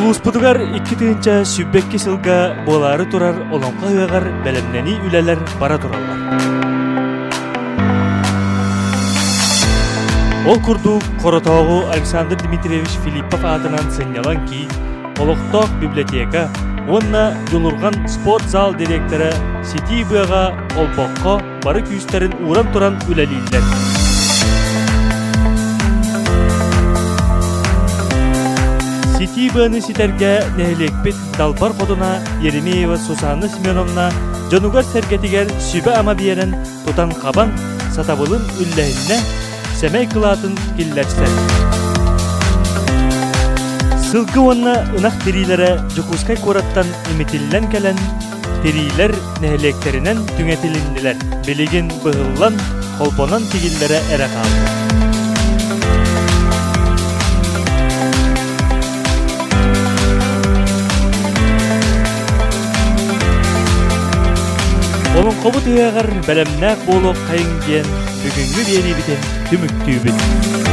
Улуспутугар 2-тыынча сүббекки сылга болары турар олонға үйағар бәлемнени үлелер бара туралар. Ол курду Коротоогу Александр Дмитриевич Филиппов атынан сынялан ки Олоқтоқ библиотека, онна Жулурган спорт зал директоры Сити Быга олбоққа бары күйістерін уран туран үлелейлер. Сити Быганы ситерге нәһелекпет Далбар Ходуна Еремеева Сусанна Семеновна Жонугар сәргетігер сүбі ама биерін Тутан Қабан сатабылын үлләйінне Сәмей кылатын килләрсәр. Сылгы онна ынақ терилері Жукускай кораттан иметиллен кәлін терилер нәһелектерінен түңетілінділер. Белеген бұғыллан қолбонан тегілері әрі қалды. Onun қобы түйеғар бәлемнәк болу қайын ген бүгінгі бері бітен түміктүй біт.